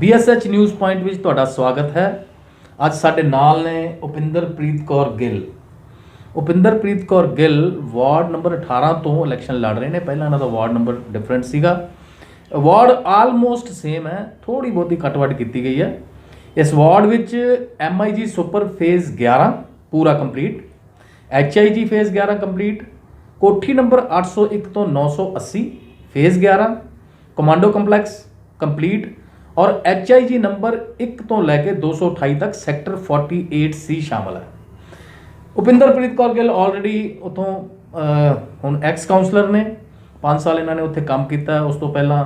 BSH news point ਵਿੱਚ ਤੁਹਾਡਾ ਸਵਾਗਤ ਹੈ। ਅੱਜ ਸਾਡੇ ਨਾਲ ਨੇ ਉਪਿੰਦਰਪ੍ਰੀਤ ਕੌਰ ਗਿੱਲ। ਉਪਿੰਦਰਪ੍ਰੀਤ ਕੌਰ ਗਿੱਲ ਵਾਰਡ ਨੰਬਰ 18 ਤੋਂ ਇਲੈਕਸ਼ਨ ਲੜ ਰਹੇ ਨੇ। ਪਹਿਲਾਂ ਇਹਨਾਂ ਦਾ ਵਾਰਡ ਨੰਬਰ ਡਿਫਰੈਂਟ ਸੀਗਾ। ਵਾਰਡ ਆਲਮੋਸਟ ਸੇਮ ਹੈ, ਥੋੜੀ ਬਹੁਤੀ ਕੱਟ-ਵੱਟ ਕੀਤੀ ਗਈ ਹੈ। ਇਸ ਵਾਰਡ ਵਿੱਚ MIG ਸੁਪਰ ਫੇਜ਼ 11 ਪੂਰਾ ਕੰਪਲੀਟ, HIG ਫੇਜ਼ 11 ਕੰਪਲੀਟ, ਕੋਠੀ ਨੰਬਰ 801 ਤੋਂ 980 ਫੇਜ਼ 11, ਕਮਾਂਡੋ ਕੰਪਲੈਕਸ ਕੰਪਲੀਟ और HIG नंबर 1 ਤੋਂ ਲੈ ਕੇ 228 ਤੱਕ ਸੈਕਟਰ 48C ਸ਼ਾਮਲ ਹੈ। ਉਪਿੰਦਰਪ੍ਰੀਤ ਕੌਰ ਗਿੱਲ ਆਲਰੇਡੀ ਉੱਥੋਂ ਹੁਣ ਐਕਸ ਕਾਉਂਸਲਰ ਨੇ। 5 ਸਾਲ ਇਹਨਾਂ ਨੇ ਉੱਥੇ ਕੰਮ ਕੀਤਾ। ਉਸ ਤੋਂ ਪਹਿਲਾਂ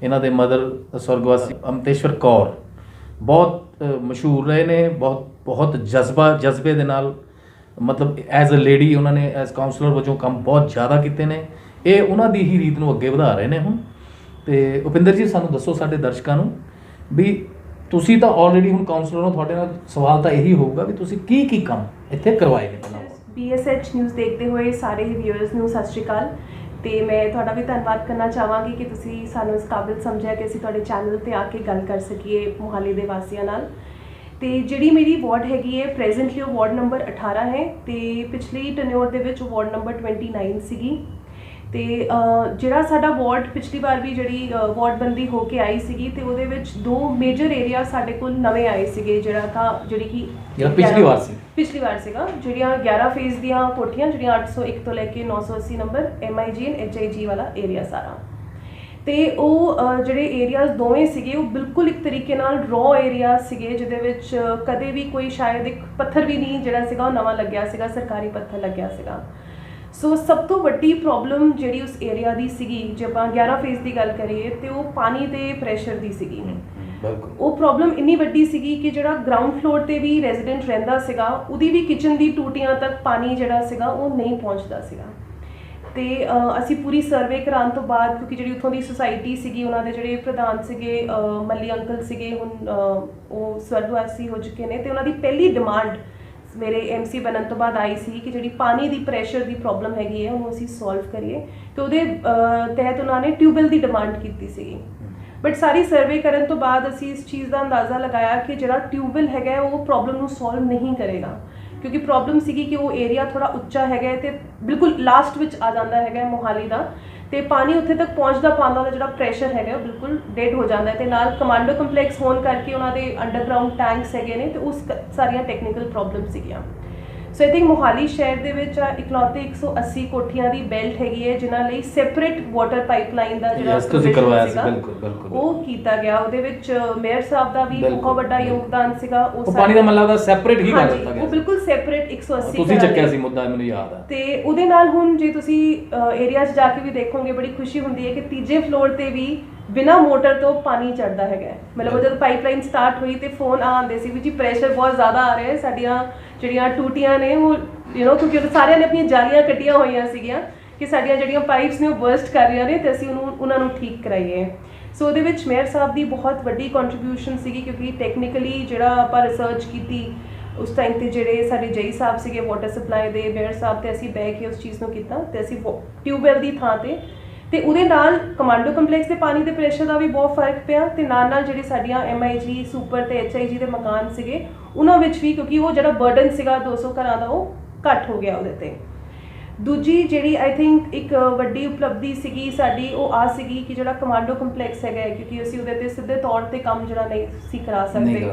ਇਹਨਾਂ ਦੇ ਮਦਰ ਸਵਰਗਵਾਸੀ ਅਮਤੇਸ਼ਵਰ ਕੌਰ ਬਹੁਤ ਮਸ਼ਹੂਰ ਰਹੇ ਨੇ। ਬਹੁਤ ਜਜ਼ਬੇ ਦੇ ਨਾਲ, ਮਤਲਬ ਐਜ਼ ਅ ਲੇਡੀ ਉਹਨਾਂ ਨੇ ਐਜ਼ ਕਾਉਂਸਲਰ ਵਜੋਂ ਕੰਮ ਬਹੁਤ ਜ਼ਿਆਦਾ ਕੀਤੇ ਨੇ। ਇਹ ਉਹਨਾਂ ਦੀ ਹੀ ਰੀਤ ਨੂੰ ਅੱਗੇ ਵਧਾ ਰਹੇ ਨੇ ਹੁਣ। ਤੇ ਉਪਿੰਦਰ ਜੀ, ਸਾਨੂੰ ਦੱਸੋ ਸਾਡੇ ਦਰਸ਼ਕਾਂ ਨੂੰ ਵੀ ਤੁਸੀਂ ਤਾਂ ਆਲਰੇਡੀ ਹੁਣ ਕਾਉਂਸਲਰ ਹੋ, ਤੁਹਾਡੇ ਨਾਲ ਸਵਾਲ ਤਾਂ ਇਹੀ ਹੋਊਗਾ ਵੀ ਤੁਸੀਂ ਕੀ ਕੰਮ ਇੱਥੇ ਕਰਵਾਏ ਨੇ। ਪਹਿਲਾਂ BSH ਨਿਊਜ਼ ਦੇਖਦੇ ਹੋਏ ਸਾਰੇ ਹੀ ਵਿਊਅਰਸ ਨੂੰ ਸਤਿ ਸ਼੍ਰੀ ਅਕਾਲ। ਤੇ ਮੈਂ ਤੁਹਾਡਾ ਵੀ ਧੰਨਵਾਦ ਕਰਨਾ ਚਾਹਾਂਗੀ ਕਿ ਤੁਸੀਂ ਸਾਨੂੰ ਇਸ ਕਾਬਿਲ ਸਮਝਿਆ ਕਿ ਅਸੀਂ ਤੁਹਾਡੇ ਚੈਨਲ ਤੇ ਆ ਕੇ ਗੱਲ ਕਰ ਸਕੀਏ ਮੋਹਾਲੀ ਦੇ ਵਾਸੀਆਂ ਨਾਲ। ਤੇ ਜਿਹੜੀ ਮੇਰੀ ਵਾਰਡ ਹੈਗੀ ਹੈ ਪ੍ਰੈਜ਼ੈਂਟਲੀ ਉਹ ਵਾਰਡ ਨੰਬਰ 18 ਹੈ ਤੇ ਪਿਛਲੀ ਟਨਿਓਰ ਦੇ ਵਿੱਚ ਵਾਰਡ ਨੰਬਰ 29 ਸੀਗੀ। ਤੇ ਜਿਹੜਾ ਸਾਡਾ ਵਾਰਡ ਪਿਛਲੀ ਵਾਰ ਵੀ ਜਿਹੜੀ ਵਾਰਡਬੰਦੀ ਹੋ ਕੇ ਆਈ ਸੀਗੀ ਤੇ ਉਹਦੇ ਵਿੱਚ 2 ਮੇਜਰ ਏਰੀਆ ਸਾਡੇ ਕੋਲ ਨਵੇਂ ਆਏ ਸੀਗੇ। ਜਿਹੜੀ ਕਿ ਪਿਛਲੀ ਵਾਰ ਸੀਗਾ ਜਿਹੜੀਆਂ 11 ਫੇਜ਼ ਦੀਆਂ ਕੋਠੀਆਂ, ਜਿਹੜੀਆਂ 801 ਤੋਂ ਲੈ ਕੇ 980 ਨੰਬਰ MIG ਐਂਡ HIG ਵਾਲਾ ਏਰੀਆ ਸਾਰਾ। ਤੇ ਉਹ ਜਿਹੜੇ ਏਰੀਆਜ਼ ਦੋਵੇਂ ਸੀਗੇ ਉਹ ਬਿਲਕੁਲ ਇੱਕ ਤਰੀਕੇ ਨਾਲ ਰॉ ਏਰੀਆ ਸੀਗੇ, ਜਿਹਦੇ ਵਿੱਚ ਕਦੇ ਵੀ ਕੋਈ ਸ਼ਾਇਦ ਇੱਕ ਪੱਥਰ ਵੀ ਨਹੀਂ ਜਿਹੜਾ ਸੀਗਾ ਉਹ ਨਵਾਂ ਲੱਗਿਆ ਸੀਗਾ, ਸਰਕਾਰੀ ਪੱਥਰ ਲੱਗਿਆ ਸੀਗਾ। ਸੋ ਸਭ ਤੋਂ ਵੱਡੀ ਪ੍ਰੋਬਲਮ ਜਿਹੜੀ ਉਸ ਏਰੀਆ ਦੀ ਸੀਗੀ, ਜੇ ਆਪਾਂ 11 ਫੇਜ਼ ਦੀ ਗੱਲ ਕਰੀਏ ਤੇ ਉਹ ਪਾਣੀ ਦੇ ਪ੍ਰੈਸ਼ਰ ਦੀ ਸੀਗੀ। ਉਹ ਪ੍ਰੋਬਲਮ ਇੰਨੀ ਵੱਡੀ ਸੀਗੀ ਕਿ ਜਿਹੜਾ ਗਰਾਊਂਡ ਫਲੋਰ ਤੇ ਵੀ ਰੈਜ਼ੀਡੈਂਟ ਰਹਿੰਦਾ ਸੀਗਾ ਉਹਦੀ ਵੀ ਕਿਚਨ ਦੀ ਟੂਟੀਆਂ ਤੱਕ ਪਾਣੀ ਜਿਹੜਾ ਸੀਗਾ ਉਹ ਨਹੀਂ ਪਹੁੰਚਦਾ ਸੀਗਾ। ਤੇ ਅਸੀਂ ਪੂਰੀ ਸਰਵੇ ਕਰਾਉਣ ਤੋਂ ਬਾਅਦ, ਕਿਉਂਕਿ ਜਿਹੜੀ ਉੱਥੋਂ ਦੀ ਸੁਸਾਇਟੀ ਸੀਗੀ ਉਹਨਾਂ ਦੇ ਜਿਹੜੇ ਪ੍ਰਧਾਨ ਸੀਗੇ ਮੱਲੀ ਅੰਕਲ ਸੀਗੇ, ਹੁਣ ਉਹ ਸਵਰਗਵਾਸੀ ਹੋ ਚੁੱਕੇ ਨੇ, ਤੇ ਉਹਨਾਂ ਦੀ ਪਹਿਲੀ ਡਿਮਾਂਡ ਮੇਰੇ MC ਬਣਨ ਤੋਂ ਬਾਅਦ ਆਈ ਸੀ ਕਿ ਜਿਹੜੀ ਪਾਣੀ ਦੀ ਪ੍ਰੈਸ਼ਰ ਦੀ ਪ੍ਰੋਬਲਮ ਹੈਗੀ ਹੈ ਉਹਨੂੰ ਅਸੀਂ ਸੋਲਵ ਕਰੀਏ। ਤੇ ਉਹਦੇ ਤਹਿਤ ਉਹਨਾਂ ਨੇ ਟਿਊਬਵੈਲ ਦੀ ਡਿਮਾਂਡ ਕੀਤੀ ਸੀਗੀ। ਬਟ ਸਾਰੀ ਸਰਵੇ ਕਰਨ ਤੋਂ ਬਾਅਦ ਅਸੀਂ ਇਸ ਚੀਜ਼ ਦਾ ਅੰਦਾਜ਼ਾ ਲਗਾਇਆ ਕਿ ਜਿਹੜਾ ਟਿਊਬਵੈਲ ਹੈਗਾ ਉਹ ਪ੍ਰੋਬਲਮ ਨੂੰ ਸੋਲਵ ਨਹੀਂ ਕਰੇਗਾ, ਕਿਉਂਕਿ ਪ੍ਰੋਬਲਮ ਸੀਗੀ ਕਿ ਉਹ ਏਰੀਆ ਥੋੜ੍ਹਾ ਉੱਚਾ ਹੈਗਾ ਤੇ ਬਿਲਕੁਲ ਲਾਸਟ ਵਿੱਚ ਆ ਜਾਂਦਾ ਹੈਗਾ ਮੋਹਾਲੀ ਦਾ, ਤੇ ਪਾਣੀ ਉੱਥੇ ਤੱਕ ਪਹੁੰਚਦਾ ਪਾਉਂਦਾ ਦਾ ਜਿਹੜਾ ਪ੍ਰੈਸ਼ਰ ਹੈਗਾ ਉਹ ਬਿਲਕੁਲ ਡੈਡ ਹੋ ਜਾਂਦਾ ਹੈ। ਤੇ ਨਾਲ ਕਮਾਂਡੋ ਕੰਪਲੈਕਸ ਹੋਣ ਕਰਕੇ ਉਹਨਾਂ ਦੇ ਅੰਡਰਗਰਾਊਂਡ ਟੈਂਕਸ ਹੈਗੇ ਨੇ ਤੇ ਉਸ ਸਾਰੀਆਂ ਟੈਕਨੀਕਲ ਪ੍ਰੋਬਲਮ ਸੀਗੀਆਂ। ਸੋ ਆਈ ਥਿੰਕ ਮੋਹਾਲੀ ਸ਼ਹਿਰ ਦੇ ਵਿੱਚ ਇਕਲੌਤੇ 180 ਕੋਠੀਆਂ ਦੀ ਬੈਲਟ ਹੈਗੀ ਹੈ ਜਿਨ੍ਹਾਂ ਲਈ ਸੈਪਰੇਟ ਵਾਟਰ ਪਾਈਪਲਾਈਨ ਦਾ ਜਿਹੜਾ ਸੀਗਾ ਉਹ ਕੀਤਾ ਗਿਆ। ਉਹਦੇ ਵਿੱਚ ਮੇਅਰ ਸਾਹਿਬ ਦਾ ਵੀ ਬਹੁਤ ਵੱਡਾ ਯੋਗਦਾਨ ਸੀਗਾ। ਉਹ ਪਾਣੀ ਦਾ ਮਤਲਬ ਸੈਪਰੇਟ ਹੀ ਕਰ ਦਿੱਤਾ ਗਿਆ, ਉਹ ਬਿਲਕੁਲ ਸੈਪਰੇਟ 180 ਤੁਸੀਂ ਚੱਕਿਆ ਸੀ ਮੁੱਦਾ, ਮੈਨੂੰ ਯਾਦ ਹੈ। ਤੇ ਉਹਦੇ ਨਾਲ ਹੁਣ ਜੇ ਤੁਸੀਂ ਏਰੀਆ 'ਚ ਜਾ ਕੇ ਵੀ ਦੇਖੋਗੇ ਬੜੀ ਖੁਸ਼ੀ ਹੁੰਦੀ ਹੈ ਕਿ ਤੀਜੇ ਫਲੋਰ ਤੇ ਵੀ ਬਿਨਾਂ ਮੋਟਰ ਤੋਂ ਪਾਣੀ ਚੜਦਾ ਹੈਗਾ। ਮਤਲਬ ਜਦੋਂ ਪਾਈਪਲਾਈਨ ਸਟਾਰਟ ਹੋਈ ਤੇ ਫੋਨ ਆਉਂਦੇ ਸੀ ਵੀ ਜੀ ਪ੍ਰੈਸ਼ਰ ਬਹੁਤ ਜ਼ਿਆਦਾ ਆ ਰਿਹਾ ਹੈ, ਸਾਡੀਆਂ ਜਿਹੜੀਆਂ ਟੂਟੀਆਂ ਨੇ ਉਹ ਕਿਉਂਕਿ ਸਾਰਿਆਂ ਨੇ ਆਪਣੀਆਂ ਜਾਲੀਆਂ ਕੱਟੀਆਂ ਹੋਈਆਂ ਸੀਗੀਆਂ ਕਿ ਸਾਡੀਆਂ ਜਿਹੜੀਆਂ ਪਾਈਪਸ ਨੇ ਉਹ ਬਰਸਟ ਕਰ ਰਹੀਆਂ ਨੇ ਤੇ ਅਸੀਂ ਉਹਨਾਂ ਨੂੰ ਠੀਕ ਕਰਾਈਏ। ਸੋ ਉਹਦੇ ਵਿੱਚ ਮੇਅਰ ਸਾਹਿਬ ਦੀ ਬਹੁਤ ਵੱਡੀ ਕੰਟਰੀਬਿਊਸ਼ਨ ਸੀਗੀ, ਕਿਉਂਕਿ ਟੈਕਨੀਕਲੀ ਜਿਹੜਾ ਆਪਾਂ ਰਿਸਰਚ ਕੀਤੀ ਉਸ ਟਾਈਮ ਤੇ ਜਿਹੜੇ ਸਾਡੇ ਜਈ ਸਾਹਿਬ ਸੀਗੇ ਵਾਟਰ ਸਪਲਾਈ ਦੇ, ਮੇਅਰ ਸਾਹਿਬ ਤੇ ਅਸੀਂ ਬਹਿ ਕੇ ਉਸ ਚੀਜ਼ ਨੂੰ ਕੀਤਾ ਤੇ ਅਸੀਂ ਟਿਊਬਵੈਲ ਦੀ ਥਾਂ ਤੇ ਉਹਦੇ ਨਾਲ ਕਮਾਂਡੋ ਕੰਪਲੈਕਸ ਦੇ ਪਾਣੀ ਦੇ ਪ੍ਰੈਸ਼ਰ ਦਾ ਵੀ ਬਹੁਤ ਫਰਕ ਪਿਆ ਤੇ ਨਾਲ ਜਿਹੜੀ ਸਾਡੀਆਂ MIG ਸੁਪਰ ਤੇ HIG ਦੇ ਮਕਾਨ ਸੀਗੇ ਉਹਨਾਂ ਵਿੱਚ ਵੀ, ਕਿਉਂਕਿ ਉਹ ਜਿਹੜਾ ਬਰਡਨ ਸੀਗਾ 200 ਘਰਾਂ ਦਾ ਉਹ ਘੱਟ ਹੋ ਗਿਆ ਉਹਦੇ ਤੇ। ਦੂਜੀ ਜਿਹੜੀ ਆਈ ਥਿੰਕ ਇੱਕ ਵੱਡੀ ਉਪਲਬਧੀ ਸੀਗੀ ਸਾਡੀ ਉਹ ਆ ਸੀਗੀ ਕਿ ਜਿਹੜਾ ਕਮਾਂਡੋ ਕੰਪਲੈਕਸ ਹੈਗਾ, ਕਿਉਂਕਿ ਅਸੀਂ ਉਹਦੇ ਤੇ ਸਿੱਧੇ ਤੌਰ ਤੇ ਕੰਮ ਜਿਹੜਾ ਨਹੀਂ ਸੀ ਕਰਾ ਸਕਦੇ,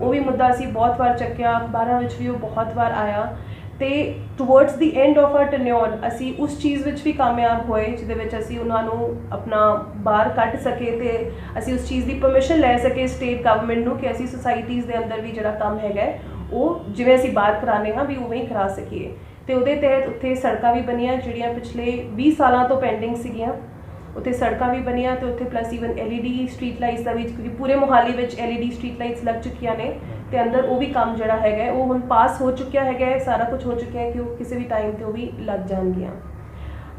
ਉਹ ਵੀ ਮੁੱਦਾ ਅਸੀਂ ਬਹੁਤ ਵਾਰ ਚੱਕਿਆ, ਅਖਬਾਰਾਂ ਵਿੱਚ ਵੀ ਉਹ ਬਹੁਤ ਵਾਰ ਆਇਆ। ਤੇ towards the end of R tenure ਅਸੀਂ ਉਸ ਚੀਜ਼ ਵਿੱਚ ਵੀ ਕਾਮਯਾਬ ਹੋਏ ਜਿਹਦੇ ਵਿੱਚ ਅਸੀਂ ਉਹਨਾਂ ਨੂੰ ਆਪਣਾ ਬਾਹਰ ਕੱਢ ਸਕੇ ਤੇ ਅਸੀਂ ਉਸ ਚੀਜ਼ ਦੀ ਪਰਮਿਸ਼ਨ ਲੈ ਸਕੇ ਸਟੇਟ ਗਵਰਨਮੈਂਟ ਨੂੰ ਕਿ ਅਸੀਂ ਸੁਸਾਇਟੀਜ਼ ਦੇ ਅੰਦਰ ਵੀ ਜਿਹੜਾ ਕੰਮ ਹੈਗਾ ਉਹ ਜਿਵੇਂ ਅਸੀਂ ਬਾਹਰ ਕਰਾਉਂਦੇ ਹਾਂ ਵੀ ਉਵੇਂ ਹੀ ਕਰਾ ਸਕੀਏ। ਤੇ ਉਹਦੇ ਤਹਿਤ ਉੱਥੇ ਸੜਕਾਂ ਵੀ ਬਣੀਆਂ ਜਿਹੜੀਆਂ ਪਿਛਲੇ 20 ਸਾਲਾਂ ਤੋਂ ਪੈਂਡਿੰਗ ਸੀਗੀਆਂ, ਉੱਥੇ ਸੜਕਾਂ ਵੀ ਬਣੀਆਂ ਤੇ ਉੱਥੇ plus even LED street lights ਦਾ ਵੀ, ਕਿਉਂਕਿ ਪੂਰੇ ਮੋਹਾਲੀ ਵਿੱਚ LED ਸਟਰੀਟ ਲਾਈਟਸ ਲੱਗ ਚੁੱਕੀਆਂ ਨੇ ਤੇ ਅੰਦਰ ਉਹ ਵੀ ਕੰਮ ਜਿਹੜਾ ਹੈਗਾ ਉਹ ਹੁਣ ਪਾਸ ਹੋ ਚੁੱਕਿਆ ਹੈਗਾ, ਸਾਰਾ ਕੁਝ ਹੋ ਚੁੱਕਿਆ ਹੈ ਕਿ ਉਹ ਕਿਸੇ ਵੀ ਟਾਈਮ ਤੇ ਉਹ ਵੀ ਲੱਗ ਜਾਣਗੀਆਂ।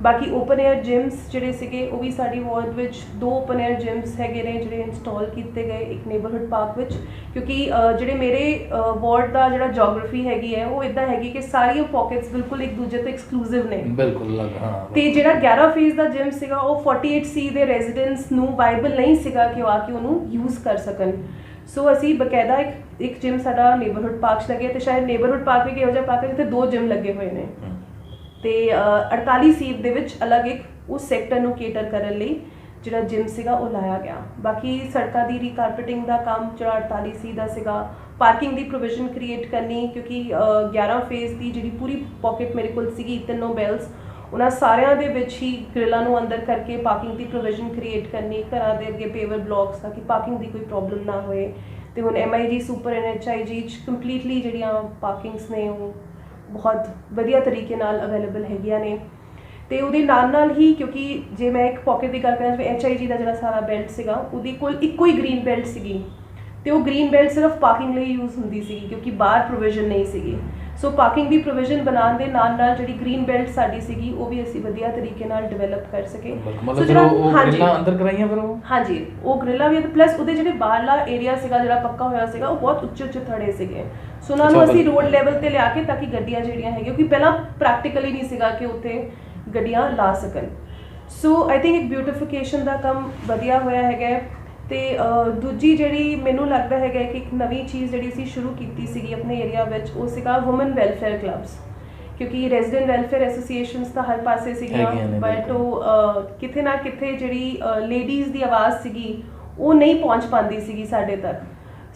ਬਾਕੀ ਓਪਨ 에ਅਰ ਜਿਮਸ ਜਿਹੜੇ ਸੀਗੇ ਉਹ ਵੀ ਸਾਡੀ ਵਾਰਡ ਵਿੱਚ 2 ਓਪਨ 에ਅਰ ਜਿਮਸ ਹੈਗੇ ਨੇ ਜਿਹੜੇ ਇੰਸਟਾਲ ਕੀਤੇ ਗਏ ਇੱਕ ਨੇਬਰਹੁੱਡ ਪਾਰਕ ਵਿੱਚ, ਕਿਉਂਕਿ ਜਿਹੜੇ ਮੇਰੇ ਵਾਰਡ ਦਾ ਜਿਹੜਾ ਜੀਓਗ੍ਰਾਫੀ ਹੈਗੀ ਹੈ ਉਹ ਇਦਾਂ ਹੈਗੀ ਕਿ ਸਾਰੀਆਂ ਪੌਕਟਸ ਬਿਲਕੁਲ ਇੱਕ ਦੂਜੇ ਤੋਂ ਐਕਸਕਲੂਸਿਵ ਨੇ। ਬਿਲਕੁਲ ਲੱਗ ਹਾਂ। ਤੇ ਜਿਹੜਾ 11 ਫੇਜ਼ ਦਾ ਜਿਮ ਸੀਗਾ ਉਹ 48C ਦੇ ਰੈਜ਼ੀਡੈਂਟਸ ਨੂੰ ਵਾਈਬਲ ਨਹੀਂ ਸੀਗਾ ਕਿ ਉਹ ਆ ਕੇ ਉਹਨੂੰ ਯੂਜ਼ ਕਰ ਸਕਣ। ਸੋ ਅਸੀਂ ਬਕਾਇਦਾ ਇੱਕ ਜਿਮ ਸਾਡਾ ਨੇਬਰਹੁੱਡ ਪਾਰਕ 'ਚ ਲੱਗਿਆ, ਤੇ ਸ਼ਾਇਦ ਨੇਬਰਹੁੱਡ ਪਾਰਕ ਵੀ ਇਹੋ ਜਿਹਾ ਪਾਰਕ ਹੈ ਜਿੱਥੇ 2 ਜਿਮ ਲੱਗੇ ਹੋਏ ਨੇ। ਤੇ 48 ਸੀਟ ਦੇ ਵਿੱਚ ਅਲੱਗ ਇੱਕ ਉਸ ਸੈਕਟਰ ਨੂੰ ਕੇਟਰ ਕਰਨ ਲਈ ਜਿਹੜਾ ਜਿਮ ਸੀਗਾ ਉਹ ਲਾਇਆ ਗਿਆ। ਬਾਕੀ ਸੜਕਾਂ ਦੀ ਰੀਕਾਰਪੇਟਿੰਗ ਦਾ ਕੰਮ ਜਿਹੜਾ 48C ਦਾ ਸੀਗਾ, ਪਾਰਕਿੰਗ ਦੀ ਪ੍ਰੋਵੀਜ਼ਨ ਕ੍ਰੀਏਟ ਕਰਨੀ, ਕਿਉਂਕਿ 11 ਫੇਜ਼ ਦੀ ਜਿਹੜੀ ਪੂਰੀ ਪਾਕਟ ਮੇਰੇ ਕੋਲ ਸੀਗੀ ਤਿੰਨੋਂ ਬੈਲਸ, ਉਹਨਾਂ ਸਾਰਿਆਂ ਦੇ ਵਿੱਚ ਹੀ ਗ੍ਰਿਲਾਂ ਨੂੰ ਅੰਦਰ ਕਰਕੇ ਪਾਰਕਿੰਗ ਦੀ ਪ੍ਰੋਵੀਜ਼ਨ ਕ੍ਰੀਏਟ ਕਰਨੀ, ਘਰਾਂ ਦੇ ਅੱਗੇ ਪੇਵਰ ਬਲੌਕਸ ਤਾਂ ਕਿ ਪਾਰਕਿੰਗ ਦੀ ਕੋਈ ਪ੍ਰੋਬਲਮ ਨਾ ਹੋਏ। ਤੇ ਹੁਣ MIG ਸੁਪਰ NHIG 'ਚ ਕੰਪਲੀਟਲੀ ਜਿਹੜੀਆਂ ਪਾਰਕਿੰਗਸ ਨੇ ਉਹ ਬਹੁਤ ਵਧੀਆ ਤਰੀਕੇ ਨਾਲ ਅਵੇਲੇਬਲ ਹੈਗੀਆਂ ਨੇ। ਤੇ ਉਹਦੇ ਨਾਲ ਹੀ ਕਿਉਂਕਿ ਜੇ ਮੈਂ ਇੱਕ ਪਾਕਟ ਦੀ ਗੱਲ ਕਰਾਂ ਜਿਵੇਂ HIG ਦਾ ਜਿਹੜਾ ਸਾਰਾ ਬੈਲਟ ਸੀਗਾ ਉਹਦੀ ਕੋਲ ਇੱਕੋ ਹੀ ਗ੍ਰੀਨ ਬੈਲਟ ਸੀਗੀ, ਤੇ ਉਹ ਗ੍ਰੀਨ ਬੈਲਟ ਸਿਰਫ ਪਾਰਕਿੰਗ ਲਈ ਯੂਜ਼ ਹੁੰਦੀ ਸੀਗੀ ਕਿਉਂਕਿ ਬਾਹਰ ਪ੍ਰੋਵੀਜ਼ਨ ਨਹੀਂ ਸੀਗੀ। ਸੋ ਪਾਰਕਿੰਗ ਦੀ ਪ੍ਰੋਵੀਜ਼ਨ ਬਣਾਉਣ ਦੇ ਨਾਲ ਜਿਹੜੀ ਗ੍ਰੀਨ ਬੈਲਟ ਸਾਡੀ ਸੀਗੀ ਉਹ ਵੀ ਅਸੀਂ ਵਧੀਆ ਤਰੀਕੇ ਨਾਲ ਡਿਵੈਲਪ ਕਰ ਸਕੇ। ਮਤਲਬ ਜਿਹੜਾ ਉਹ ਗ੍ਰਿਲਾਂ ਅੰਦਰ ਕਰਾਈਆਂ ਫਿਰ ਉਹ ਹਾਂਜੀ ਉਹ ਗ੍ਰਿਲਾਂ ਵੀ, ਪਲੱਸ ਉਹਦੇ ਜਿਹੜੇ ਬਾਹਰਲਾ ਏਰੀਆ ਸੀਗਾ ਜਿਹੜਾ ਪੱਕਾ ਹੋਇਆ ਸੀਗਾ ਉਹ ਬਹੁਤ ਉੱਚੇ ਥੜੇ ਸੀਗੇ। ਸੋ ਉਹਨਾਂ ਨੂੰ ਅਸੀਂ ਰੋਡ ਲੈਵਲ ਤੇ ਲਿਆ ਕੇ ਤਾਂ ਕਿ ਗੱਡੀਆਂ ਜਿਹੜੀਆਂ ਹੈਗੀਆਂ, ਕਿਉਂਕਿ ਪਹਿਲਾਂ ਪ੍ਰੈਕਟੀਕਲੀ ਨਹੀਂ ਸੀਗਾ ਕਿ ਉੱਥੇ ਗੱਡੀਆਂ ਲਾ ਸਕਣ। ਸੋ ਆਈ ਥਿੰਕ ਇੱਕ ਬਿਊਟੀਫਿਕੇਸ਼ਨ ਦਾ ਕੰਮ ਵਧੀਆ ਹੋਇਆ ਹੈਗਾ। ਤੇ ਦੂਜੀ ਜਿਹੜੀ ਮੈਨੂੰ ਲੱਗਦਾ ਹੈਗਾ ਕਿ ਇੱਕ ਨਵੀਂ ਚੀਜ਼ ਜਿਹੜੀ ਅਸੀਂ ਸ਼ੁਰੂ ਕੀਤੀ ਸੀਗੀ ਆਪਣੇ ਏਰੀਆ ਵਿੱਚ ਉਹ ਸੀਗਾ ਵੂਮਨ ਵੈਲਫੇਅਰ ਕਲੱਬਸ, ਕਿਉਂਕਿ ਰੈਜ਼ੀਡੈਂਟ ਵੈਲਫੇਅਰ ਐਸੋਸੀਏਸ਼ਨਸ ਤਾਂ ਹਰ ਪਾਸੇ ਸੀਗੀਆਂ, ਬਟ ਉਹ ਕਿਤੇ ਨਾ ਕਿਤੇ ਜਿਹੜੀ ਲੇਡੀਜ਼ ਦੀ ਆਵਾਜ਼ ਸੀਗੀ ਉਹ ਨਹੀਂ ਪਹੁੰਚ ਪਾਉਂਦੀ ਸੀਗੀ ਸਾਡੇ ਤੱਕ।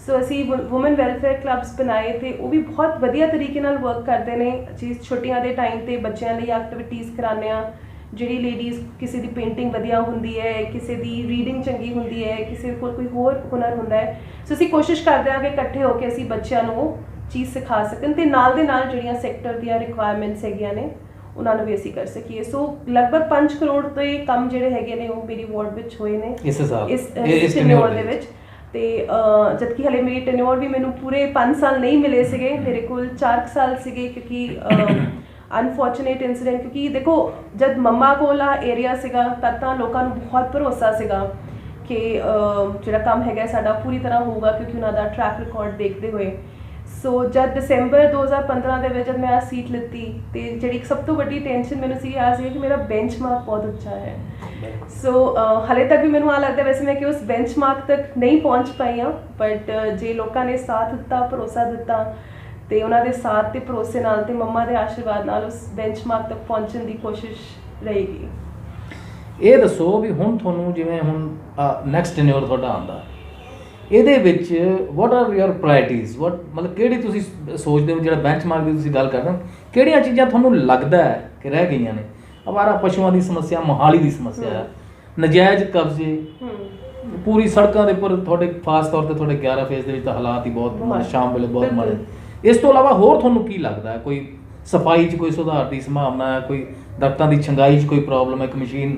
ਸੋ ਅਸੀਂ ਵੂਮਨ ਵੈਲਫੇਅਰ ਕਲੱਬਸ ਬਣਾਏ ਤੇ ਉਹ ਵੀ ਬਹੁਤ ਵਧੀਆ ਤਰੀਕੇ ਨਾਲ ਵਰਕ ਕਰਦੇ ਨੇ। ਅਸੀਂ ਛੁੱਟੀਆਂ ਦੇ ਟਾਈਮ ਤੇ ਬੱਚਿਆਂ ਲਈ ਐਕਟੀਵਿਟੀਜ਼ ਕਰਾਉਂਦੇ ਹਾਂ। ਜਿਹੜੀ ਲੇਡੀਜ਼ ਕਿਸੇ ਦੀ ਪੇਂਟਿੰਗ ਵਧੀਆ ਹੁੰਦੀ ਹੈ, ਕਿਸੇ ਦੀ ਰੀਡਿੰਗ ਚੰਗੀ ਹੁੰਦੀ ਹੈ, ਕਿਸੇ ਕੋਲ ਕੋਈ ਹੋਰ ਹੁਨਰ ਹੁੰਦਾ ਹੈ, ਸੋ ਅਸੀਂ ਕੋਸ਼ਿਸ਼ ਕਰਦੇ ਹਾਂ ਕਿ ਇਕੱਠੇ ਹੋ ਕੇ ਅਸੀਂ ਬੱਚਿਆਂ ਨੂੰ ਉਹ ਚੀਜ਼ ਸਿਖਾ ਸਕਣ ਤੇ ਨਾਲ ਦੇ ਨਾਲ ਜਿਹੜੀਆਂ ਸੈਕਟਰ ਦੀਆਂ ਰਿਕੁਆਇਰਮੈਂਟਸ ਹੈਗੀਆਂ ਨੇ ਉਹਨਾਂ ਨੂੰ ਵੀ ਅਸੀਂ ਕਰ ਸਕੀਏ। ਸੋ ਲਗਭਗ 5 ਕਰੋੜ ਦੇ ਕੰਮ ਜਿਹੜੇ ਹੈਗੇ ਨੇ ਉਹ ਮੇਰੀ ਵਾਰਡ ਵਿੱਚ ਹੋਏ ਨੇ ਇਸ ਟੈਨਿਓਰ ਦੇ ਵਿੱਚ। ਤੇ ਜਦਕਿ ਹਲੇ ਮੇਰੀ ਟੈਨਿਓਰ ਵੀ ਮੈਨੂੰ ਪੂਰੇ 5 ਸਾਲ ਨਹੀਂ ਮਿਲੇ ਸੀਗੇ, ਮੇਰੇ ਕੋਲ 4 ਸਾਲ ਸੀਗੇ, ਕਿਉਂਕਿ ਅਨਫੋਰਚੂਨੇਟ ਇਨਸੀਡੈਂਟ, ਕਿਉਂਕਿ ਦੇਖੋ ਜਦ ਮੰਮਾ ਕੋਲ ਆ ਏਰੀਆ ਸੀਗਾ ਤਦ ਤਾਂ ਲੋਕਾਂ ਨੂੰ ਬਹੁਤ ਭਰੋਸਾ ਸੀਗਾ ਕਿ ਜਿਹੜਾ ਕੰਮ ਹੈਗਾ ਸਾਡਾ ਪੂਰੀ ਤਰ੍ਹਾਂ ਹੋਊਗਾ ਕਿਉਂਕਿ ਉਹਨਾਂ ਦਾ ਟਰੈਕ ਰਿਕਾਰਡ ਦੇਖਦੇ ਹੋਏ। ਸੋ ਜਦ ਦਸੰਬਰ 2015 ਦੇ ਵਿੱਚ ਜਦ ਮੈਂ ਆ ਸੀਟ ਲਿੱਤੀ ਤੇ ਜਿਹੜੀ ਸਭ ਤੋਂ ਵੱਡੀ ਟੈਨਸ਼ਨ ਮੈਨੂੰ ਸੀ ਆ ਸੀ ਕਿ ਮੇਰਾ ਬੈਂਚਮਾਰਕ ਬਹੁਤ ਉੱਚਾ ਹੈ। ਸੋ ਹਲੇ ਤੱਕ ਵੀ ਮੈਨੂੰ ਆ ਲੱਗਦਾ ਵੈਸੇ ਮੈਂ ਕਿ ਉਸ ਬੈਂਚਮਾਰਕ ਤੱਕ ਨਹੀਂ ਪਹੁੰਚ ਪਾਈ ਹਾਂ, ਬਟ ਜੇ ਲੋਕਾਂ ਨੇ ਸਾਥ ਦਿੱਤਾ, ਭਰੋਸਾ ਦਿੱਤਾ ਤੇ ਉਹਨਾਂ ਦੇ ਸਾਥ ਤੇ ਭਰੋਸੇ ਨਾਲ ਤੇ ਮੰਮਾ ਦੇ ਆਸ਼ੀਰਵਾਦ ਨਾਲ ਉਸ ਬੈਂਚਮਾਰਕ ਤੱਕ ਪਹੁੰਚਣ ਦੀ ਕੋਸ਼ਿਸ਼ ਰਹੇਗੀ। ਇਹ ਦੱਸੋ ਵੀ ਹੁਣ ਤੁਹਾਨੂੰ ਜਿਵੇਂ ਹੁਣ ਨੈਕਸਟ ਟੈਨਿਓਰ ਤੁਹਾਡਾ ਆਉਂਦਾ, ਇਹਦੇ ਵਿੱਚ ਵਾਟ ਆਰ ਯੂਅਰ ਪ੍ਰਾਇਰਟੀਜ਼, ਮਤਲਬ ਕਿਹੜੀ ਤੁਸੀਂ ਸੋਚਦੇ ਹੋ ਜਿਹੜਾ ਬੈਂਚਮਾਰਕ ਦੀ ਤੁਸੀਂ ਗੱਲ ਕਰਦੇ ਹੋ, ਕਿਹੜੀਆਂ ਚੀਜ਼ਾਂ ਤੁਹਾਨੂੰ ਲੱਗਦਾ ਹੈ ਕਿ ਰਹਿ ਗਈਆਂ ਨੇ? ਅਵਾਰਾ ਪਸ਼ੂਆਂ ਦੀ ਸਮੱਸਿਆ, ਮੋਹਾਲੀ ਦੀ ਸਮੱਸਿਆ ਹੈ, ਨਜਾਇਜ਼ ਕਬਜ਼ੇ, ਪੂਰੀ ਸੜਕਾਂ ਦੇ ਉੱਪਰ ਤੁਹਾਡੇ ਖਾਸ ਤੌਰ ਤੇ ਤੁਹਾਡੇ 11 ਫੇਜ਼ ਦੇ ਵਿੱਚ ਤਾਂ ਹਾਲਾਤ ਹੀ ਬਹੁਤ ਸ਼ਾਮ ਵੇਲੇ ਬਹੁਤ ਮਾੜੇ। ਇਸ ਤੋਂ ਇਲਾਵਾ ਹੋਰ ਤੁਹਾਨੂੰ ਕੀ ਲੱਗਦਾ ਹੈ? ਕੋਈ ਸਫਾਈ 'ਚ ਕੋਈ ਸੁਧਾਰ ਦੀ ਸੰਭਾਵਨਾ ਹੈ? ਕੋਈ ਦਰਖਤਾਂ ਦੀ ਛੰਗਾਈ 'ਚ ਕੋਈ ਪ੍ਰੋਬਲਮ ਹੈ? ਇੱਕ ਮਸ਼ੀਨ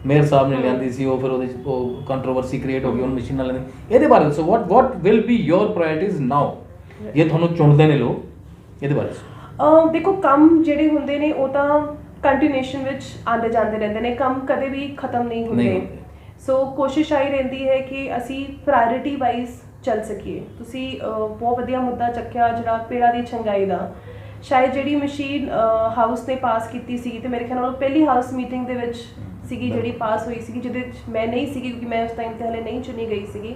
ਮੇਅਰ ਸਾਹਿਬ ਨੇ ਲਿਆਂਦੀ ਸੀ, ਉਹ ਫਿਰ ਉਹਦੇ 'ਚ ਉਹ ਕੰਟਰੋਵਰਸੀ ਕ੍ਰੀਏਟ ਹੋ ਗਈ, ਉਹਨੂੰ ਮਸ਼ੀਨਾਂ ਲੈਂਦੇ, ਇਹਦੇ ਬਾਰੇ ਦੱਸੋ। ਵਾਟ ਵਿਲ ਬੀ ਯੋਰ ਪ੍ਰਾਇਰਟੀਜ਼ ਨਾਓ ਜੇ ਤੁਹਾਨੂੰ ਚੁਣਦੇ ਨੇ ਲੋਕ, ਇਹਦੇ ਬਾਰੇ ਦੱਸੋ। ਦੇਖੋ ਕੰਮ ਜਿਹੜੇ ਹੁੰਦੇ ਨੇ ਉਹ ਤਾਂ ਕੰਟੀਨਿਊਸ਼ਨ ਵਿੱਚ ਆਉਂਦੇ ਜਾਂਦੇ ਰਹਿੰਦੇ ਨੇ, ਕੰਮ ਕਦੇ ਵੀ ਖਤਮ ਨਹੀਂ ਹੁੰਦੇ। ਸੋ ਕੋਸ਼ਿਸ਼ ਆਈ ਰਹਿੰਦੀ ਹੈ ਕਿ ਅਸੀਂ ਪ੍ਰਾਇਰਿਟੀ ਵਾਈਜ਼ ਚੱਲ ਸਕੀਏ। ਤੁਸੀਂ ਬਹੁਤ ਵਧੀਆ ਮੁੱਦਾ ਚੱਕਿਆ ਜਿਹੜਾ ਪੇੜਾਂ ਦੀ ਛੰਗਾਈ ਦਾ। ਸ਼ਾਇਦ ਜਿਹੜੀ ਮਸ਼ੀਨ ਹਾਊਸ ਨੇ ਪਾਸ ਕੀਤੀ ਸੀ ਤੇ ਮੇਰੇ ਖਿਆਲ ਨਾਲ ਪਹਿਲੀ ਹਾਊਸ ਮੀਟਿੰਗ ਦੇ ਵਿੱਚ ਸੀਗੀ ਜਿਹੜੀ ਪਾਸ ਹੋਈ ਸੀਗੀ, ਜਿਹਦੇ ਵਿੱਚ ਮੈਂ ਨਹੀਂ ਸੀਗੀ ਕਿਉਂਕਿ ਮੈਂ ਉਸ ਟਾਈਮ 'ਤੇ ਹਲੇ ਨਹੀਂ ਚੁਣੀ ਗਈ ਸੀਗੀ।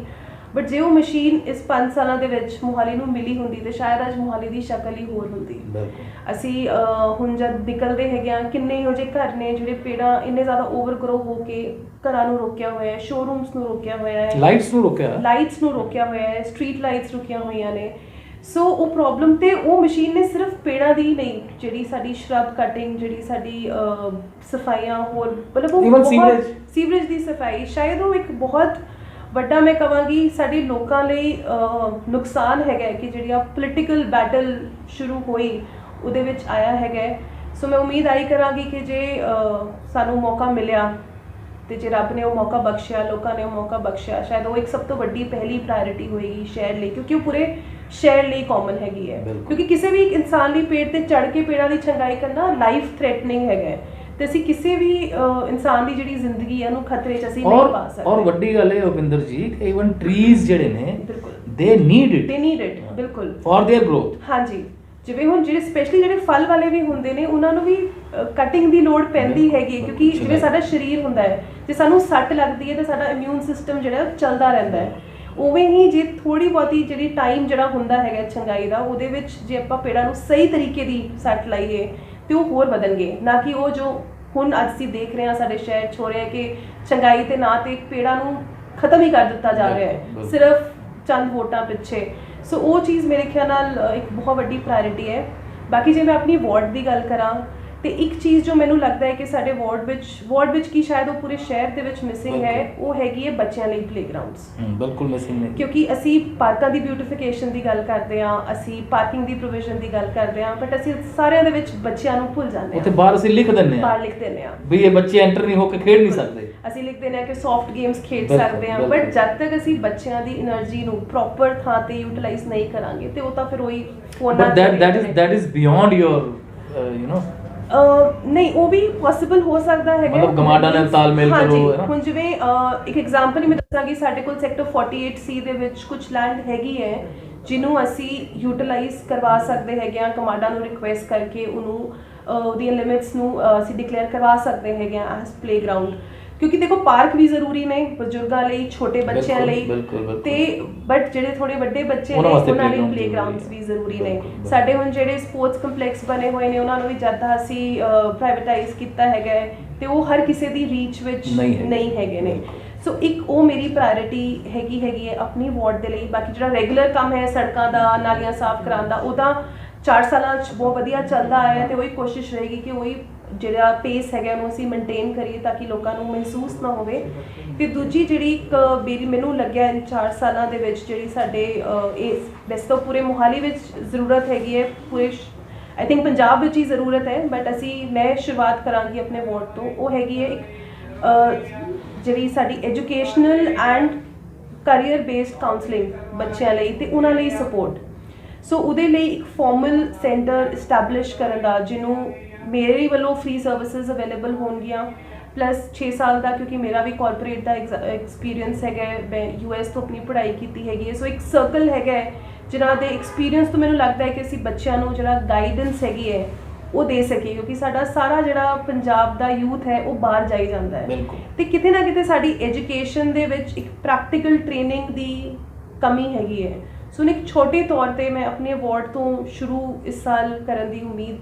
ਬਟ ਜੇ ਉਹ ਮਸ਼ੀਨ ਇਸ 5 ਸਾਲਾਂ ਦੇ ਵਿੱਚ ਮੋਹਾਲੀ ਨੂੰ ਮਿਲੀ ਹੁੰਦੀ ਤੇ ਸ਼ਾਇਦ ਅੱਜ ਮੋਹਾਲੀ ਦੀ ਸ਼ਕਲ ਹੀ ਹੋਰ ਹੁੰਦੀ। ਅਸੀਂ ਹੁਣ ਜਦ ਨਿਕਲਦੇ ਹੈਗੇ ਹਾਂ, ਕਿੰਨੇ ਇਹੋ ਜਿਹੇ ਘਰ ਨੇ ਜਿਹੜੇ ਪੇੜਾਂ ਇੰਨੇ ਜ਼ਿਆਦਾ ਓਵਰਗਰੋ ਹੋ ਕੇ ਘਰਾਂ ਨੂੰ ਰੋਕਿਆ ਹੋਇਆ ਹੈ, ਸ਼ੋਰੂਮਸ ਨੂੰ ਰੋਕਿਆ ਹੋਇਆ ਹੈ, ਲਾਈਟਸ ਨੂੰ ਰੋਕਿਆ ਹੋਇਆ ਹੈ, ਸਟਰੀਟ ਲਾਈਟਸ ਰੁਕੀਆਂ ਹੋਈਆਂ ਨੇ। ਸੋ ਉਹ ਪ੍ਰੋਬਲਮ ਤੇ ਉਹ ਮਸ਼ੀਨ ਨੇ ਸਿਰਫ ਪੇੜਾਂ ਦੀ ਨਹੀਂ, ਜਿਹੜੀ ਸਾਡੀ ਸ਼ਰਬ ਕਟਿੰਗ, ਜਿਹੜੀ ਸਾਡੀ ਸਫਾਈਆਂ, ਹੋਰ ਮਤਲਬ ਉਹ ਸੀਵਰੇਜ ਦੀ ਸਫਾਈ, ਸ਼ਾਇਦ ਉਹ ਇੱਕ ਬਹੁਤ ਵੱਡਾ ਮੈਂ ਕਹਾਂਗੀ ਸਾਡੇ ਲੋਕਾਂ ਲਈ ਨੁਕਸਾਨ ਹੈਗਾ ਕਿ ਜਿਹੜੀ ਆ ਪੋਲੀਟੀਕਲ ਬੈਟਲ ਸ਼ੁਰੂ ਹੋਈ ਉਹਦੇ ਵਿੱਚ ਆਇਆ ਹੈਗਾ। ਸੋ ਮੈਂ ਉਮੀਦ ਆਈ ਕਰਾਂਗੀ ਕਿ ਜੇ ਸਾਨੂੰ ਮੌਕਾ ਮਿਲਿਆ ਤੇ ਜੇ ਰੱਬ ਨੇ ਉਹ ਮੌਕਾ ਬਖਸ਼ਿਆ, ਲੋਕਾਂ ਨੇ ਉਹ ਮੌਕਾ ਬਖਸ਼ਿਆ, ਸ਼ਾਇਦ ਉਹ ਇੱਕ ਸਭ ਤੋਂ ਵੱਡੀ ਪਹਿਲੀ ਪ੍ਰਾਇਰਿਟੀ ਹੋਏਗੀ ਸ਼ਹਿਰ ਲਈ, ਕਿਉਂਕਿ ਉਹ ਪੂਰੇ ਸ਼ਹਿਰ ਲਈ ਕਾਮਨ ਹੈਗੀ ਹੈ। ਕਿਉਂਕਿ ਕਿਸੇ ਵੀ ਇਨਸਾਨ ਲਈ ਪੇੜ ਤੇ ਚੜ੍ਹ ਕੇ ਪੇੜਾਂ ਦੀ ਛੰਗਾਈ ਕਰਨਾ ਲਾਈਫ ਥ੍ਰੈਟਨਿੰਗ ਹੈਗਾ ਤੇ ਅਸੀਂ ਕਿਸੇ ਵੀ ਇਨਸਾਨ ਦੀ ਜਿਹੜੀ ਜ਼ਿੰਦਗੀ ਹੈ ਉਹਨੂੰ ਖਤਰੇ 'ਚ ਅਸੀਂ ਨਹੀਂ ਪਾ ਸਕਦੇ। ਔਰ ਵੱਡੀ ਗੱਲ ਇਹ ਉਪਿੰਦਰ ਜੀ ਕਿ ਇਵਨ ਟਰੀਜ਼ ਜਿਹੜੇ ਨੇ ਬਿਲਕੁਲ ਦੇ ਨੀਡ ਇਟ ਬਿਲਕੁਲ ਫॉर देयर ਗਰੋਥ। ਹਾਂਜੀ, ਜਿਵੇਂ ਹੁਣ ਜਿਹੜੇ ਸਪੈਸ਼ਲੀ ਜਿਹੜੇ ਫਲ ਵਾਲੇ ਵੀ ਹੁੰਦੇ ਨੇ ਉਹਨਾਂ ਨੂੰ ਵੀ ਕਟਿੰਗ ਦੀ ਲੋੜ ਪੈਂਦੀ ਹੈਗੀ, ਕਿਉਂਕਿ ਜਿਵੇਂ ਸਾਡਾ ਸਰੀਰ ਹੁੰਦਾ ਹੈ, ਜੇ ਸਾਨੂੰ ਸੱਟ ਲੱਗਦੀ ਹੈ ਤਾਂ ਸਾਡਾ ਇਮਿਊਨ ਸਿਸਟਮ ਜਿਹੜਾ ਉਹ ਚੱਲਦਾ ਰਹਿੰਦਾ ਹੈ। ਉਵੇਂ ਹੀ ਜੇ ਥੋੜੀ ਬਹੁਤੀ ਜਿਹੜੀ ਟਾਈਮ ਜਿਹੜਾ ਹੁੰਦਾ ਹੈਗਾ ਚੰਗਾਈ ਦਾ, ਉਹਦੇ ਵਿੱਚ ਜੇ ਆਪਾਂ ਪੇੜਾਂ ਨੂੰ ਸਹੀ ਤਰੀਕੇ ਦੀ ਸੱਟ ਲਾਈਏ ਤੇ ਉਹ ਹੋਰ ਵਧਣਗੇ, ਨਾ ਕਿ ਉਹ ਜੋ ਹੁਣ ਅੱਜ ਅਸੀਂ ਦੇਖ ਰਹੇ ਹਾਂ ਸਾਡੇ ਸ਼ਹਿਰ 'ਚ ਹੋ ਰਿਹਾ ਕਿ ਚੰਗਾਈ ਤੇ ਨਾਂ ਤੇ ਪੇੜਾਂ ਨੂੰ ਖਤਮ ਹੀ ਕਰ ਦਿੱਤਾ ਜਾ ਰਿਹਾ ਹੈ ਸਿਰਫ ਚੰਦ ਵੋਟਾਂ ਪਿੱਛੇ। ਸੋ ਉਹ ਚੀਜ਼ ਮੇਰੇ ਖਿਆਲ ਨਾਲ ਇੱਕ ਬਹੁਤ ਵੱਡੀ ਪ੍ਰਾਇੋਰਟੀ ਹੈ। ਬਾਕੀ ਜੇ ਮੈਂ ਆਪਣੀ ਵਾਰਡ ਦੀ ਗੱਲ ਕਰਾਂ ਤੇ ਇੱਕ ਚੀਜ਼ ਜੋ ਮੈਨੂੰ ਲੱਗਦਾ ਹੈ ਕਿ ਸਾਡੇ ਵਾਰਡ ਵਿੱਚ ਕੀ ਸ਼ਾਇਦ ਉਹ ਪੂਰੇ ਸ਼ਹਿਰ ਦੇ ਵਿੱਚ ਮਿਸਿੰਗ ਹੈ, ਉਹ ਹੈਗੀ ਹੈ ਬੱਚਿਆਂ ਲਈ ਪਲੇਗਰਾਉਂਡਸ। ਬਿਲਕੁਲ ਮਿਸਿੰਗ ਨੇ, ਕਿਉਂਕਿ ਅਸੀਂ ਪਾਰਕਾਂ ਦੀ ਬਿਊਟੀਫਿਕੇਸ਼ਨ ਦੀ ਗੱਲ ਕਰਦੇ ਹਾਂ, ਅਸੀਂ ਪਾਰਕਿੰਗ ਦੀ ਪ੍ਰੋਵੀਜ਼ਨ ਦੀ ਗੱਲ ਕਰਦੇ ਹਾਂ, ਬਟ ਅਸੀਂ ਸਾਰਿਆਂ ਦੇ ਵਿੱਚ ਬੱਚਿਆਂ ਨੂੰ ਭੁੱਲ ਜਾਂਦੇ ਹਾਂ। ਉੱਥੇ ਬਾਹਰ ਅਸੀਂ ਲਿਖ ਦਿੰਦੇ ਹਾਂ ਵੀ ਇਹ ਬੱਚੇ ਐਂਟਰ ਨਹੀਂ ਹੋ ਕੇ ਖੇਡ ਨਹੀਂ ਸਕਦੇ। ਅਸੀਂ ਲਿਖ ਦਿੰਦੇ ਹਾਂ ਕਿ ਸੌਫਟ ਗੇਮਸ ਖੇਡ ਸਕਦੇ ਹਾਂ, ਬਟ ਜਦ ਤੱਕ ਅਸੀਂ ਬੱਚਿਆਂ ਦੀ એનર્ਜੀ ਨੂੰ ਪ੍ਰੋਪਰ ਥਾਂ ਤੇ ਯੂਟਿਲਾਈਜ਼ ਨਹੀਂ ਕਰਾਂਗੇ ਤੇ ਉਹ ਤਾਂ ਫਿਰ ਉਹੀ ਫੋਨਾਂ that is beyond your you know ਨਹੀਂ, ਉਹ ਵੀ ਪੋਸੀਬਲ ਹੋ ਸਕਦਾ ਹੈਗਾ, ਮਤਲਬ ਗਮਾਡਾ ਨਾਲ ਤਾਲਮੇਲ ਕਰੋ ਹੈ ਨਾ। ਹੁਣ ਜਿਵੇਂ ਇੱਕ ਐਗਜ਼ਾਮਪਲ ਹੀ ਮੈਂ ਦੱਸਾਂਗੀ, ਸਾਡੇ ਕੋਲ ਸੈਕਟਰ 48C ਦੇ ਵਿੱਚ ਕੁਝ ਲੈਂਡ ਹੈਗੀ ਹੈ ਜਿਹਨੂੰ ਅਸੀਂ ਯੂਟਿਲਾਈਜ਼ ਕਰਵਾ ਸਕਦੇ ਹੈਗੇ ਆ, ਕਮਾਂਡਾ ਨੂੰ ਰਿਕੁਐਸਟ ਕਰਕੇ ਉਹਨੂੰ ਉਹਦੀਆਂ ਲਿਮਿਟਸ ਨੂੰ ਅਸੀਂ ਡਿਕਲੇਅਰ ਕਰਵਾ ਸਕਦੇ ਹੈਗੇ ਆ ਐਸ ਪਲੇਗਰਾਉਂਡ। ਕਿਉਂਕਿ ਦੇਖੋ ਪਾਰਕ ਵੀ ਜ਼ਰੂਰੀ ਨੇ ਬਜ਼ੁਰਗਾਂ ਲਈ, ਛੋਟੇ ਬੱਚਿਆਂ ਲਈ, ਤੇ ਬਟ ਜਿਹੜੇ ਥੋੜੇ ਵੱਡੇ ਬੱਚੇ ਨੇ ਉਹਨਾਂ ਲਈ ਪਲੇਗਰਾਉਂਡਸ ਵੀ ਜ਼ਰੂਰੀ ਨੇ। ਸਾਡੇ ਹੁਣ ਜਿਹੜੇ ਸਪੋਰਟਸ ਕੰਪਲੈਕਸ ਬਣੇ ਹੋਏ ਨੇ ਉਹਨਾਂ ਨੂੰ ਵੀ ਜਦ ਅਸੀਂ ਪ੍ਰਾਈਵੇਟਾਈਜ਼ ਕੀਤਾ ਹੈਗਾ ਤੇ ਉਹ ਹਰ ਕਿਸੇ ਦੀ ਰੀਚ ਵਿੱਚ ਨਹੀਂ ਹੈਗੇ ਨੇ। ਸੋ ਇੱਕ ਉਹ ਮੇਰੀ ਪ੍ਰਾਇੋਰਟੀ ਹੈਗੀ ਹੈ ਆਪਣੀ ਵਾਰਡ ਦੇ ਲਈ। ਬਾਕੀ ਜਿਹੜਾ ਰੈਗੂਲਰ ਕੰਮ ਹੈ ਸੜਕਾਂ ਦਾ, ਨਾਲੀਆਂ ਸਾਫ਼ ਕਰਾਉਣ ਦਾ, ਉਹਦਾ 4 ਸਾਲਾਂ 'ਚ ਬਹੁਤ ਵਧੀਆ ਚੱਲਦਾ ਆਇਆ ਤੇ ਉਹੀ ਕੋਸ਼ਿਸ਼ ਰਹੇਗੀ ਕਿ ਉਹੀ ਜਿਹੜਾ ਪੇਸ ਹੈਗਾ ਉਹਨੂੰ ਅਸੀਂ ਮੇਨਟੇਨ ਕਰੀਏ ਤਾਂ ਕਿ ਲੋਕਾਂ ਨੂੰ ਮਹਿਸੂਸ ਨਾ ਹੋਵੇ। ਤੇ ਦੂਜੀ ਜਿਹੜੀ ਇੱਕ ਮੇਰੀ ਮੈਨੂੰ ਲੱਗਿਆ ਇਨ 4 ਸਾਲਾਂ ਦੇ ਵਿੱਚ ਜਿਹੜੀ ਸਾਡੇ ਇਸ ਵੈਸੇ ਤਾਂ ਪੂਰੇ ਮੋਹਾਲੀ ਵਿੱਚ ਜ਼ਰੂਰਤ ਹੈਗੀ ਹੈ, ਪੂਰੇ ਆਈ ਥਿੰਕ ਪੰਜਾਬ ਵਿੱਚ ਹੀ ਜ਼ਰੂਰਤ ਹੈ, ਬਟ ਮੈਂ ਸ਼ੁਰੂਆਤ ਕਰਾਂਗੀ ਆਪਣੇ ਵਾਰਡ ਤੋਂ। ਉਹ ਹੈਗੀ ਹੈ ਇੱਕ ਜਿਹੜੀ ਸਾਡੀ educational and career based counselling ਬੱਚਿਆਂ ਲਈ ਤੇ ਉਹਨਾਂ ਲਈ ਸਪੋਰਟ। ਸੋ ਉਹਦੇ ਲਈ ਇੱਕ ਫਾਰਮਲ ਸੈਂਟਰ ਇਸਟੈਬਲਿਸ਼ ਕਰਨ ਦਾ, ਜਿਹਨੂੰ ਮੇਰੇ ਵੱਲੋਂ ਫ੍ਰੀ ਸਰਵਿਸਿਜ਼ ਅਵੇਲੇਬਲ ਹੋਣਗੀਆਂ, ਪਲੱਸ 6 ਸਾਲ ਦਾ, ਕਿਉਂਕਿ ਮੇਰਾ ਵੀ ਕਾਰਪੋਰੇਟ ਦਾ ਐਕਸਪੀਰੀਅੰਸ ਹੈਗਾ, ਮੈਂ US ਤੋਂ ਆਪਣੀ ਪੜ੍ਹਾਈ ਕੀਤੀ ਹੈਗੀ ਹੈ। ਸੋ ਇੱਕ ਸਰਕਲ ਹੈਗਾ ਜਿਨ੍ਹਾਂ ਦੇ ਐਕਸਪੀਰੀਅੰਸ ਤੋਂ ਮੈਨੂੰ ਲੱਗਦਾ ਹੈ ਕਿ ਅਸੀਂ ਬੱਚਿਆਂ ਨੂੰ ਜਿਹੜਾ ਗਾਈਡੈਂਸ ਹੈਗੀ ਹੈ ਉਹ ਦੇ ਸਕੀਏ, ਕਿਉਂਕਿ ਸਾਡਾ ਸਾਰਾ ਜਿਹੜਾ ਪੰਜਾਬ ਦਾ ਯੂਥ ਹੈ ਉਹ ਬਾਹਰ ਜਾਈ ਜਾਂਦਾ ਹੈ ਤੇ ਕਿਤੇ ਨਾ ਕਿਤੇ ਸਾਡੀ ਐਜੂਕੇਸ਼ਨ ਦੇ ਵਿੱਚ ਇੱਕ ਪ੍ਰੈਕਟੀਕਲ ਟ੍ਰੇਨਿੰਗ ਦੀ ਕਮੀ ਹੈਗੀ ਹੈ। ਸੋ ਇੱਕ ਛੋਟੇ ਤੌਰ ਤੇ ਮੈਂ ਆਪਣੇ ਵਾਰਡ ਤੋਂ ਸ਼ੁਰੂ ਇਸ ਸਾਲ ਕਰਨ ਦੀ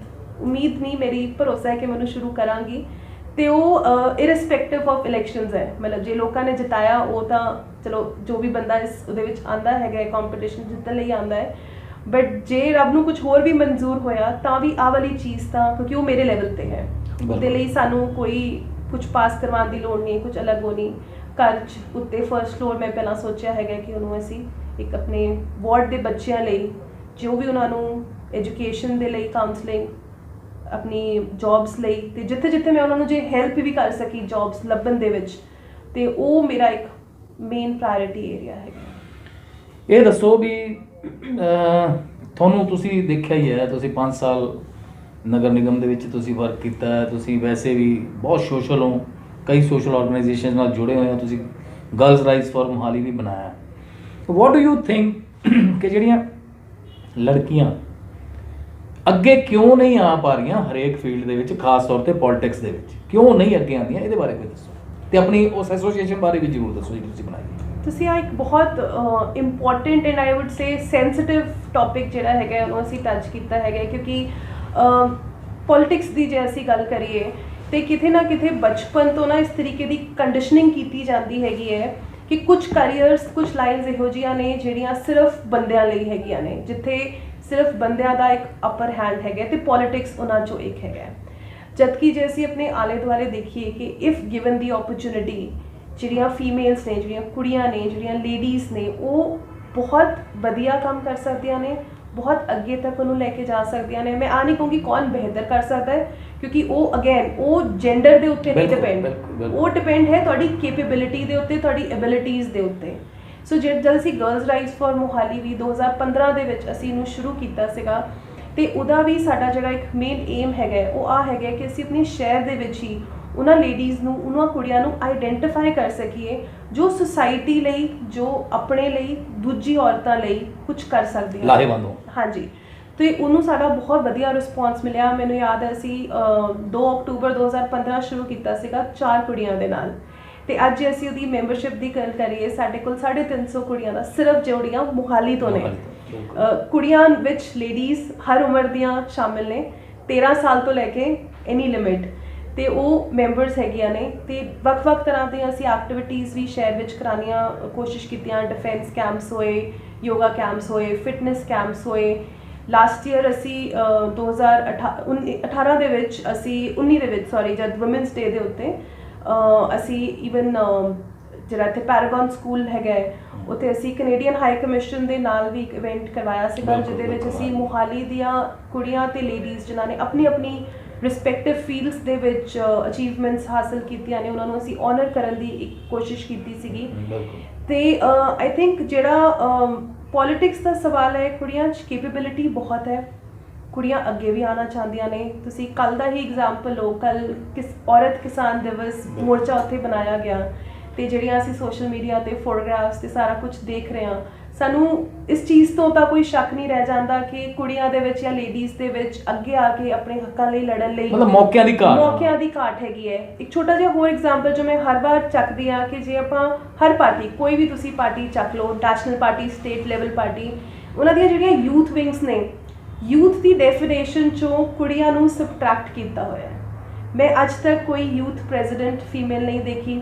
ਉਮੀਦ ਨਹੀਂ, ਮੇਰੀ ਭਰੋਸਾ ਹੈ ਕਿ ਮੈਨੂੰ ਸ਼ੁਰੂ ਕਰਾਂਗੀ। ਤੇ ਉਹ ਇਰਰਿਸਪੈਕਟਿਵ ਆਫ ਇਲੈਕਸ਼ਨਸ ਹੈ, ਮਤਲਬ ਜੇ ਲੋਕਾਂ ਨੇ ਜਿਤਾਇਆ ਉਹ ਤਾਂ ਚਲੋ ਜੋ ਵੀ ਬੰਦਾ ਉਹਦੇ ਵਿੱਚ ਆਉਂਦਾ ਹੈਗਾ ਕੰਪੀਟੀਸ਼ਨ ਜਿੱਤਣ ਲਈ ਆਉਂਦਾ ਹੈ, ਬਟ ਜੇ ਰੱਬ ਨੂੰ ਕੁਝ ਹੋਰ ਵੀ ਮਨਜ਼ੂਰ ਹੋਇਆ ਤਾਂ ਵੀ ਆਹ ਵਾਲੀ ਚੀਜ਼ ਤਾਂ, ਕਿਉਂਕਿ ਉਹ ਮੇਰੇ ਲੈਵਲ ਤੇ ਹੈ, ਉਹਦੇ ਲਈ ਸਾਨੂੰ ਕੋਈ ਕੁਝ ਪਾਸ ਕਰਵਾਉਣ ਦੀ ਲੋੜ ਨਹੀਂ, ਕੁਝ ਅਲੱਗ ਹੋਣੀ। ਘਰ 'ਚ ਉੱਤੇ ਫਰਸਟ ਫਲੋਰ ਮੈਂ ਪਹਿਲਾਂ ਸੋਚਿਆ ਹੈਗਾ ਕਿ ਉਹਨੂੰ ਅਸੀਂ ਇੱਕ ਆਪਣੇ ਵਾਰਡ ਦੇ ਬੱਚਿਆਂ ਲਈ ਜੋ ਵੀ ਉਹਨਾਂ ਨੂੰ ਐਜੂਕੇਸ਼ਨ ਦੇ ਲਈ ਕਾਉਂਸਲਿੰਗ, ਆਪਣੀ ਜੌਬਸ ਲਈ, ਤੇ ਜਿੱਥੇ ਜਿੱਥੇ ਮੈਂ ਉਹਨਾਂ ਨੂੰ ਜੇ ਹੈਲਪ ਵੀ ਕਰ ਸਕੀ ਜੌਬਸ ਲੱਭਣ ਦੇ ਵਿੱਚ, ਤੇ ਉਹ ਮੇਰਾ ਇੱਕ ਮੇਨ ਪ੍ਰਾਇੋਰਟੀ ਏਰੀਆ ਹੈਗਾ। ਇਹ ਦੱਸੋ ਵੀ ਤੁਹਾਨੂੰ, ਤੁਸੀਂ ਦੇਖਿਆ ਹੀ ਹੈ, ਤੁਸੀਂ 5 ਸਾਲ ਨਗਰ ਨਿਗਮ ਦੇ ਵਿੱਚ ਤੁਸੀਂ ਵਰਕ ਕੀਤਾ ਹੈ, ਤੁਸੀਂ ਵੈਸੇ ਵੀ ਬਹੁਤ ਸੋਸ਼ਲ ਹੋ, ਕਈ ਸੋਸ਼ਲ ਆਰਗੇਨਾਈਜੇਸ਼ਨ ਨਾਲ ਜੁੜੇ ਹੋਏ ਹੋ, ਤੁਸੀਂ ਗਰਲਸ ਰਾਈਟਸ ਫॉर ਮੋਹਾਲੀ ਵੀ ਬਣਾਇਆ। ਵਾਟ ਡੂ ਯੂ ਥਿੰਕ ਕਿ ਜਿਹੜੀਆਂ ਲੜਕੀਆਂ ਅੱਗੇ ਕਿਉਂ ਨਹੀਂ ਆ ਪਾ ਰਹੀਆਂ ਹਰੇਕ ਫੀਲਡ ਦੇ ਵਿੱਚ, ਖਾਸ ਤੌਰ ਤੇ ਪੋਲਿਟਿਕਸ ਦੇ ਵਿੱਚ ਕਿਉਂ ਨਹੀਂ ਅੱਗੇ ਆਉਂਦੀਆਂ, ਇਹਦੇ ਬਾਰੇ ਕੋਈ ਦੱਸੋ, ਤੇ ਆਪਣੀ ਉਸ ਐਸੋਸੀਏਸ਼ਨ ਬਾਰੇ ਵੀ ਜ਼ਰੂਰ ਦੱਸੋ ਜਿਹੜੀ ਤੁਸੀਂ ਬਣਾਈ ਹੈ। ਤੁਸੀਂ ਆ ਇੱਕ ਬਹੁਤ important and I wood say sensitive topic ਜਿਹੜਾ ਹੈਗਾ ਉਹਨੂੰ ਅਸੀਂ ਟੱਚ ਕੀਤਾ ਹੈਗਾ, ਕਿਉਂਕਿ ਪੋਲਿਟਿਕਸ ਦੀ ਜੇ ਅਸੀਂ ਗੱਲ ਕਰੀਏ ਤੇ ਕਿਤੇ ਨਾ ਕਿਤੇ ਬਚਪਨ ਤੋਂ ਨਾ ਇਸ ਤਰੀਕੇ ਦੀ ਕੰਡੀਸ਼ਨਿੰਗ ਕੀਤੀ ਜਾਂਦੀ ਹੈਗੀ ਹੈ ਕਿ ਕੁਝ ਕੈਰੀਅਰਸ, ਕੁਝ ਲਾਈਨਸ ਇਹੋ ਜਿਹੀਆਂ ਨੇ ਜਿਹੜੀਆਂ ਸਿਰਫ ਬੰਦਿਆਂ ਲਈ ਹੈਗੀਆਂ ਨੇ, ਜਿੱਥੇ ਸਿਰਫ ਬੰਦਿਆਂ ਦਾ ਇੱਕ ਅਪਰ ਹੈਂਡ ਹੈਗਾ ਤੇ ਪੋਲਿਟਿਕਸ ਉਹਨਾਂ 'ਚੋਂ ਇੱਕ ਹੈਗਾ। ਜਦਕਿ ਜੇ ਅਸੀਂ ਆਪਣੇ ਆਲੇ ਦੁਆਲੇ ਦੇਖੀਏ ਕਿ ਇਫ ਗਿਵਨ ਦੀ ਓਪਰਚੁਨਿਟੀ, ਜਿਹੜੀਆਂ ਫੀਮੇਲਸ ਨੇ, ਜਿਹੜੀਆਂ ਕੁੜੀਆਂ ਨੇ, ਜਿਹੜੀਆਂ ਲੇਡੀਜ਼ ਨੇ, ਉਹ ਬਹੁਤ ਵਧੀਆ ਕੰਮ ਕਰ ਸਕਦੀਆਂ ਨੇ, ਬਹੁਤ ਅੱਗੇ ਤੱਕ ਉਹਨੂੰ ਲੈ ਕੇ ਜਾ ਸਕਦੀਆਂ ਨੇ। ਮੈਂ ਆ ਨਹੀਂ ਕਹੂੰਗੀ ਕੌਣ ਬਿਹਤਰ ਕਰ ਸਕਦਾ ਹੈ, ਕਿਉਂਕਿ ਉਹ ਅਗੇਨ ਉਹ ਜੈਂਡਰ ਦੇ ਉੱਤੇ ਨਹੀਂ ਡਿਪੈਂਡ, ਉਹ ਡਿਪੈਂਡ ਹੈ ਤੁਹਾਡੀ ਕੈਪੇਬਿਲਿਟੀ ਦੇ ਉੱਤੇ, ਤੁਹਾਡੀ ਐਬਿਲਿਟੀਜ਼ ਦੇ ਉੱਤੇ। ਸੋ ਜਦ ਅਸੀਂ ਗਰਲਸ ਰਾਈਟਸ ਫॉर ਮੋਹਾਲੀ ਵੀ 2015 ਦੇ ਵਿੱਚ ਅਸੀਂ ਇਹਨੂੰ ਸ਼ੁਰੂ ਕੀਤਾ ਸੀਗਾ, ਤੇ ਉਹਦਾ ਵੀ ਸਾਡਾ ਜਿਹੜਾ ਇੱਕ ਮੇਨ ਏਮ ਹੈਗਾ ਉਹ ਆ ਹੈਗਾ ਕਿ ਅਸੀਂ ਆਪਣੇ ਸ਼ਹਿਰ ਦੇ ਵਿੱਚ ਹੀ ਉਹਨਾਂ ਲੇਡੀਜ਼ ਨੂੰ, ਉਹਨਾਂ ਕੁੜੀਆਂ ਨੂੰ ਆਈਡੈਂਟੀਫਾਈ ਕਰ ਸਕੀਏ ਜੋ ਸੁਸਾਇਟੀ ਲਈ, ਜੋ ਆਪਣੇ ਲਈ, ਦੂਜੀ ਔਰਤਾਂ ਲਈ ਕੁਝ ਕਰ ਸਕਦੀਆਂ, ਲਾਹੇਵੰਦ ਹੋ। ਹਾਂਜੀ, ਤੇ ਉਹਨੂੰ ਸਾਡਾ ਬਹੁਤ ਵਧੀਆ ਰਿਸਪੌਂਸ ਮਿਲਿਆ। ਮੈਨੂੰ ਯਾਦ ਹੈ ਅਸੀਂ 2 ਅਕਤੂਬਰ 2015 ਸ਼ੁਰੂ ਕੀਤਾ ਸੀਗਾ 4 ਕੁੜੀਆਂ ਦੇ ਨਾਲ, ਤੇ ਅੱਜ ਅਸੀਂ ਉਹਦੀ ਮੈਂਬਰਸ਼ਿਪ ਦੀ ਗੱਲ ਕਰੀਏ ਸਾਡੇ ਕੋਲ 350 ਕੁੜੀਆਂ ਦਾ ਸਿਰਫ ਜਿਹੜੀਆਂ ਮੁਹਾਲੀ ਤੋਂ ਨੇ। ਕੁੜੀਆਂ ਵਿੱਚ ਲੇਡੀਜ਼ ਹਰ ਉਮਰ ਦੀਆਂ ਸ਼ਾਮਿਲ ਨੇ, 13 ਸਾਲ ਤੋਂ ਲੈ ਕੇ ਐਨੀ ਲਿਮਿਟ, ਤੇ ਉਹ ਮੈਂਬਰਸ ਹੈਗੀਆਂ ਨੇ। ਤੇ ਵੱਖ-ਵੱਖ ਤਰ੍ਹਾਂ ਦੀਆਂ ਅਸੀਂ ਐਕਟੀਵਿਟੀਜ਼ ਵੀ ਸ਼ਹਿਰ ਵਿੱਚ ਕਰਾਉਣੀਆਂ ਕੋਸ਼ਿਸ਼ ਕੀਤੀਆਂ। ਡਿਫੈਂਸ ਕੈਂਪਸ ਹੋਏ, ਯੋਗਾ ਕੈਂਪਸ ਹੋਏ, ਫਿਟਨੈਸ ਕੈਂਪਸ ਹੋਏ। ਲਾਸਟ ਈਅਰ ਅਸੀਂ 2018 ਦੇ ਵਿੱਚ ਅਸੀਂ 19 ਦੇ ਵਿੱਚ ਸੌਰੀ ਜਦ ਵੂਮੈਨਸ ਡੇ ਦੇ ਉੱਤੇ ਅਸੀਂ ਈਵਨ ਜਿਹੜਾ ਇੱਥੇ ਪੈਰਾਗਨ ਸਕੂਲ ਹੈਗਾ ਉੱਥੇ ਅਸੀਂ ਕੈਨੇਡੀਅਨ ਹਾਈ ਕਮਿਸ਼ਨ ਦੇ ਨਾਲ ਵੀ ਇੱਕ ਇਵੈਂਟ ਕਰਵਾਇਆ ਸੀਗਾ, ਜਿਹਦੇ ਵਿੱਚ ਅਸੀਂ ਮੁਹਾਲੀ ਦੀਆਂ ਕੁੜੀਆਂ ਤੇ ਲੇਡੀਜ਼ ਜਿਨ੍ਹਾਂ ਨੇ ਆਪਣੀ ਆਪਣੀ ਰਿਸਪੈਕਟਿਵ ਫੀਲਡਸ ਦੇ ਵਿੱਚ ਅਚੀਵਮੈਂਟਸ ਹਾਸਲ ਕੀਤੀਆਂ ਨੇ, ਉਹਨਾਂ ਨੂੰ ਅਸੀਂ ਆਨਰ ਕਰਨ ਦੀ ਇੱਕ ਕੋਸ਼ਿਸ਼ ਕੀਤੀ ਸੀਗੀ। ਤੇ ਆਈ ਥਿੰਕ ਜਿਹੜਾ ਪੋਲਿਟਿਕਸ ਦਾ ਸਵਾਲ ਹੈ, ਕੁੜੀਆਂ 'ਚ ਕੈਪੇਬਿਲਿਟੀ ਬਹੁਤ ਹੈ, ਕੁੜੀਆਂ ਅੱਗੇ ਵੀ ਆਉਣਾ ਚਾਹੁੰਦੀਆਂ ਨੇ। ਤੁਸੀਂ ਕੱਲ ਦਾ ਹੀ ਐਗਜ਼ਾਮਪਲ ਲਓ, ਕੱਲ ਔਰਤ ਕਿਸਾਨ ਦਿਵਸ ਮੋਰਚਾ ਉੱਥੇ ਬਣਾਇਆ ਗਿਆ, ਤੇ ਜਿਹੜੀਆਂ ਅਸੀਂ ਸੋਸ਼ਲ ਮੀਡੀਆ ਤੇ ਫੋਟੋਗ੍ਰਾਫਸ ਤੇ ਸਾਰਾ ਕੁਝ ਦੇਖ ਰਹੇ ਹਾਂ, ਸਾਨੂੰ ਇਸ ਚੀਜ਼ ਤੋਂ ਤਾਂ ਕੋਈ ਸ਼ੱਕ ਨਹੀਂ ਰਹਿ ਜਾਂਦਾ ਕਿ ਕੁੜੀਆਂ ਦੇ ਵਿੱਚ ਜਾਂ ਲੇਡੀਜ਼ ਦੇ ਵਿੱਚ ਅੱਗੇ ਆ ਕੇ ਆਪਣੇ ਹੱਕਾਂ ਲਈ ਲੜਨ ਲਈ ਮਤਲਬ ਮੌਕਿਆਂ ਦੀ ਘਾਟ ਹੈਗੀ ਹੈ। ਇੱਕ ਛੋਟਾ ਜਿਹਾ ਹੋਰ ਐਗਜ਼ਾਮਪਲ ਜੋ ਮੈਂ ਹਰ ਵਾਰ ਚੱਕਦੀ ਹਾਂ ਕਿ ਜੇ ਆਪਾਂ ਹਰ ਪਾਰਟੀ, ਕੋਈ ਵੀ ਤੁਸੀਂ ਪਾਰਟੀ ਚੱਕ ਲਓ, national party, state level party, ਉਹਨਾਂ ਦੀਆਂ ਜਿਹੜੀਆਂ ਯੂਥ ਵਿੰਗਸ ਨੇ, ਯੂਥ ਦੀ ਡੈਫੀਨੇਸ਼ਨ 'ਚੋਂ ਕੁੜੀਆਂ ਨੂੰ ਸਬਟਰੈਕਟ ਕੀਤਾ ਹੋਇਆ ਹੈ। ਮੈਂ ਅੱਜ ਤੱਕ ਕੋਈ ਯੂਥ ਪ੍ਰੈਜ਼ੀਡੈਂਟ ਫੀਮੇਲ ਨਹੀਂ ਦੇਖੀ।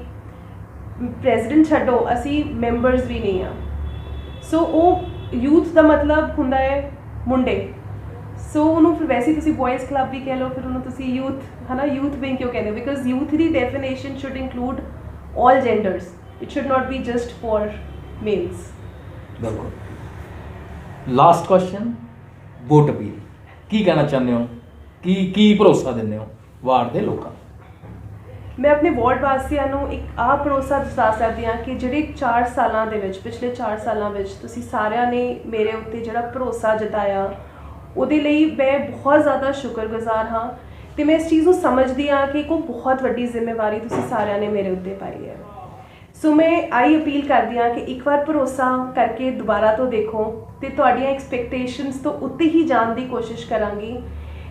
ਪ੍ਰੈਜ਼ੀਡੈਂਟ ਛੱਡੋ, ਅਸੀਂ ਮੈਂਬਰਸ ਵੀ ਨਹੀਂ ਆ। ਸੋ ਉਹ ਯੂਥ ਦਾ ਮਤਲਬ ਹੁੰਦਾ ਹੈ ਮੁੰਡੇ, ਸੋ ਉਹਨੂੰ ਫਿਰ ਵੈਸੇ ਤੁਸੀਂ ਬॉयਜ਼ ਕਲੱਬ ਵੀ ਕਹਿ ਲਓ, ਫਿਰ ਉਹਨੂੰ ਤੁਸੀਂ ਯੂਥ ਹੈ ਨਾ, ਯੂਥ ਵਿੰਗ ਕਿਉਂ ਕਹਿੰਦੇ ਹੋ? ਬਿਕਾਜ਼ ਯੂਥ ਦੀ definition should include all genders, it should not be just for males. ਬਿਲਕੁਲ। ਲਾਸਟ ਕੁਐਸਚਨ, ਵੋਟ ਅਪੀਲ ਕੀ ਕਹਿਣਾ ਚਾਹੁੰਦੇ ਹੋ, ਕੀ ਭਰੋਸਾ ਦਿੰਦੇ ਹੋ ਵਾਰਡ ਦੇ ਲੋਕਾਂ ਨੂੰ? ਮੈਂ ਆਪਣੇ ਵਾਰਡ ਵਾਸੀਆਂ ਨੂੰ ਇੱਕ ਆਹ ਭਰੋਸਾ ਦਿਖਾ ਸਕਦੀ ਹਾਂ ਕਿ ਜਿਹੜੇ 4 ਸਾਲਾਂ ਦੇ ਵਿੱਚ, ਪਿਛਲੇ 4 ਸਾਲਾਂ ਵਿੱਚ ਤੁਸੀਂ ਸਾਰਿਆਂ ਨੇ ਮੇਰੇ ਉੱਤੇ ਜਿਹੜਾ ਭਰੋਸਾ ਜਤਾਇਆ, ਉਹਦੇ ਲਈ ਮੈਂ ਬਹੁਤ ਜ਼ਿਆਦਾ ਸ਼ੁਕਰਗੁਜ਼ਾਰ ਹਾਂ। ਤੇ ਮੈਂ ਇਸ ਚੀਜ਼ ਨੂੰ ਸਮਝਦੀ ਹਾਂ ਕਿ ਕੋਈ ਬਹੁਤ ਵੱਡੀ ਜ਼ਿੰਮੇਵਾਰੀ ਤੁਸੀਂ ਸਾਰਿਆਂ ਨੇ ਮੇਰੇ ਉੱਤੇ ਪਾਈ ਹੈ। ਸੋ ਮੈਂ ਆਈ ਅਪੀਲ ਕਰਦੀ ਹਾਂ ਕਿ ਇੱਕ ਵਾਰ ਭਰੋਸਾ ਕਰਕੇ ਦੁਬਾਰਾ ਤੋਂ ਦੇਖੋ, ਤੇ ਤੁਹਾਡੀਆਂ ਐਕਸਪੈਕਟੇਸ਼ਨਸ ਤੋਂ ਉੱਤੇ ਹੀ ਜਾਣ ਦੀ ਕੋਸ਼ਿਸ਼ ਕਰਾਂਗੀ।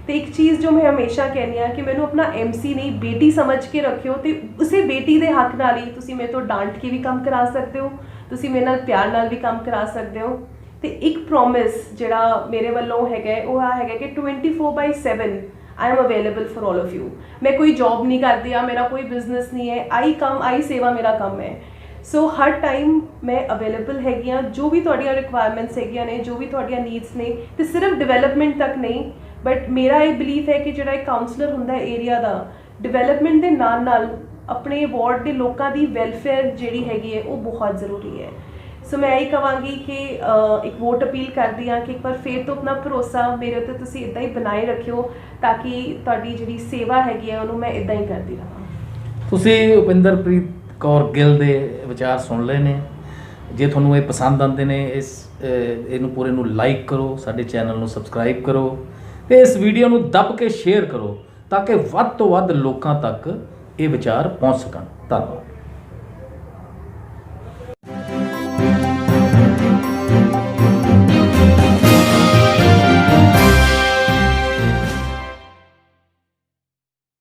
ਤੇ ਇੱਕ ਚੀਜ਼ ਜੋ ਮੈਂ ਹਮੇਸ਼ਾ ਕਹਿੰਦੀ ਹਾਂ ਕਿ ਮੈਨੂੰ ਆਪਣਾ MC ਨਹੀਂ, ਬੇਟੀ ਸਮਝ ਕੇ ਰੱਖਿਓ, ਤੇ ਉਸੇ ਬੇਟੀ ਦੇ ਹੱਕ ਨਾਲ ਹੀ ਤੁਸੀਂ ਮੇਰੇ ਤੋਂ ਡਾਂਟ ਕੇ ਵੀ ਕੰਮ ਕਰਾ ਸਕਦੇ ਹੋ, ਤੁਸੀਂ ਮੇਰੇ ਨਾਲ ਪਿਆਰ ਨਾਲ ਵੀ ਕੰਮ ਕਰਾ ਸਕਦੇ ਹੋ। ਤੇ ਇੱਕ ਪ੍ਰੋਮਿਸ ਜਿਹੜਾ ਮੇਰੇ ਵੱਲੋਂ ਹੈਗਾ ਉਹ ਆ ਹੈਗਾ ਕਿ 24/7 I am available for all of you। ਮੈਂ ਕੋਈ ਜੌਬ ਨਹੀਂ ਕਰਦੀ ਆ, ਮੇਰਾ ਕੋਈ ਬਿਜ਼ਨਸ ਨਹੀਂ ਹੈ, ਆਈ ਸੇਵਾ ਮੇਰਾ ਕੰਮ ਹੈ। ਸੋ ਹਰ ਟਾਈਮ ਮੈਂ ਅਵੇਲੇਬਲ ਹੈਗੀ ਹਾਂ, ਜੋ ਵੀ ਤੁਹਾਡੀਆਂ ਰਿਕੁਆਇਰਮੈਂਟਸ ਹੈਗੀਆਂ ਨੇ, ਜੋ ਵੀ ਤੁਹਾਡੀਆਂ ਨੀਡਸ ਨੇ, ਤੇ ਸਿਰਫ ਡਿਵੈਲਪਮੈਂਟ ਤੱਕ ਨਹੀਂ, ਬਟ ਮੇਰਾ ਇਹ ਬਿਲੀਫ ਹੈ ਕਿ ਜਿਹੜਾ ਇੱਕ ਕਾਉਂਸਲਰ ਹੁੰਦਾ ਏਰੀਆ ਦਾ, ਡਿਵੈਲਪਮੈਂਟ ਦੇ ਨਾਲ ਨਾਲ ਆਪਣੇ ਵਾਰਡ ਦੇ ਲੋਕਾਂ ਦੀ ਵੈਲਫੇਅਰ ਜਿਹੜੀ ਹੈਗੀ ਹੈ ਉਹ ਬਹੁਤ ਜ਼ਰੂਰੀ ਹੈ। ਸੋ ਮੈਂ ਇਹ ਕਹਾਂਗੀ ਕਿ ਇੱਕ ਵੋਟ ਅਪੀਲ ਕਰਦੀ ਹਾਂ ਕਿ ਇੱਕ ਵਾਰ ਫੇਰ ਤੋਂ ਆਪਣਾ ਭਰੋਸਾ ਮੇਰੇ ਉੱਤੇ ਤੁਸੀਂ ਇੱਦਾਂ ਹੀ ਬਣਾਏ ਰੱਖਿਓ, ਤਾਂ ਕਿ ਤੁਹਾਡੀ ਜਿਹੜੀ ਸੇਵਾ ਹੈਗੀ ਹੈ ਉਹਨੂੰ ਮੈਂ ਇੱਦਾਂ ਹੀ ਕਰਦੀ ਰਹਾਂ। ਤੁਸੀਂ ਉਪਿੰਦਰਪ੍ਰੀਤ ਕੌਰ ਗਿੱਲ ਦੇ ਵਿਚਾਰ ਸੁਣ ਲਏ ਨੇ। ਜੇ ਤੁਹਾਨੂੰ ਇਹ ਪਸੰਦ ਆਉਂਦੇ ਨੇ, ਇਹਨੂੰ ਪੂਰੇ ਨੂੰ ਲਾਈਕ ਕਰੋ, ਸਾਡੇ ਚੈਨਲ ਨੂੰ ਸਬਸਕ੍ਰਾਈਬ ਕਰੋ, ਤੇ ਇਸ ਵੀਡੀਓ ਨੂੰ ਦੱਬ ਕੇ ਸ਼ੇਅਰ ਕਰੋ ਤਾਂ ਕਿ ਵੱਧ ਤੋਂ ਵੱਧ ਲੋਕਾਂ ਤੱਕ ਇਹ ਵਿਚਾਰ ਪਹੁੰਚ ਸਕਣ। ਧੰਨਵਾਦ।